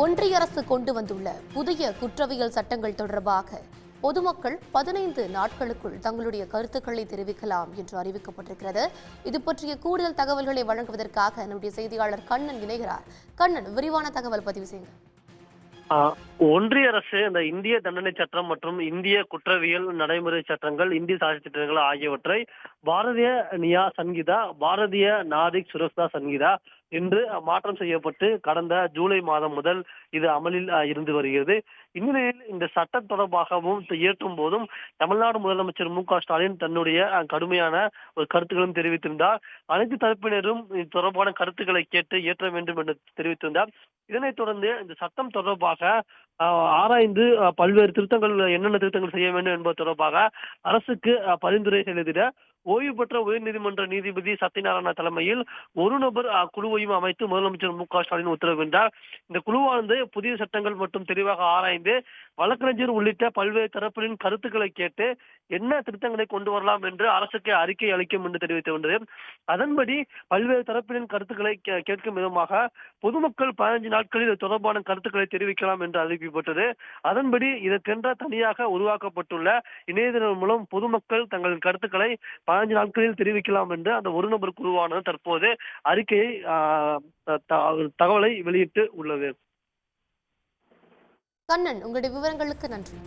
ஒன்றிய அரசு கொண்டு வந்துள்ள புதிய குற்றவியல் சட்டங்கள் தொடர்பாக பொதுமக்கள் 15 நாட்களுக்குள் தங்களுடைய கருத்துக்களை தெரிவிக்கலாம் என்று அறிவிக்கப்பட்டிருக்கிறது. இது பற்றிய கூடுதல் தகவல்களை வழங்குவதற்காக நம்முடைய செய்தியாளர் கண்ணன் இணைகிறார். கண்ணன், விரிவான தகவல் பதிவு செய்யுங்க. ஒன்றிய அரசு இந்த இந்திய தண்டனை சட்டம் மற்றும் இந்திய குற்றவியல் நடைமுறை சட்டங்கள், இந்திய சாட்சி சட்டங்கள் ஆகியவற்றை பாரதிய நியா சங்கீதா, பாரதிய நாதிக் சுரக்ஷா சங்கீதா என்று மாற்றம் செய்யப்பட்டு கடந்த ஜூலை மாதம் முதல் இது அமலில் இருந்து வருகிறது. இந்நிலையில் இந்த சட்டம் தொடர்பாகவும் இயற்றும் போதும் தமிழ்நாடு முதலமைச்சர் மு.க.ஸ்டாலின் தன்னுடைய கடுமையான ஒரு கருத்துக்களும் தெரிவித்திருந்தார். அனைத்து தரப்பினரும் இது தொடர்பான கருத்துக்களை கேட்டு இயற்ற வேண்டும் என்று தெரிவித்திருந்தார். இதனைத் தொடர்ந்து இந்த சட்டம் தொடர்பாக ஆராய்ந்து பல்வேறு திருத்தங்கள், என்னென்ன திருத்தங்கள் செய்ய வேண்டும் என்பது தொடர்பாக அரசுக்கு பரிந்துரை செய்திட ஓய்வு பெற்ற உயர்நீதிமன்ற நீதிபதி சத்யநாராயணா தலைமையில் ஒரு நபர் குழுவையும் அமைத்து முதலமைச்சர் மு.க.ஸ்டாலின் உத்தரவிட்டார். இந்த குழுவானது புதிய சட்டங்கள் மற்றும் தெளிவாக ஆராய்ந்து வழக்கறிஞர் உள்ளிட்ட பல்வேறு தரப்பினரின் கருத்துக்களை கேட்டு என்ன திருத்தங்களை கொண்டு வரலாம் என்று அரசுக்கு அறிக்கை அளிக்கும் என்று தெரிவித்துள்ளது. அதன்படி பல்வேறு தரப்பினரின் கருத்துக்களை கேட்கும் விதமாக பொதுமக்கள் 15 நாட்களில் தொடர்பான கருத்துக்களை தெரிவிக்கலாம் என்று அறிவிக்கப்பட்டது. அதன்படி இதற்கென்ற தனியாக உருவாக்கப்பட்டுள்ள இணையதளம் மூலம் பொதுமக்கள் தங்கள் கருத்துக்களை 15 நாட்களில் தெரிவிக்கலாம் என்று அந்த ஒரு நபர் குழுவானது தற்போது அறிக்கையை தகவலை வெளியிட்டு உள்ளது. கண்ணன், உங்களுடைய விவரங்களுக்கு நன்றி.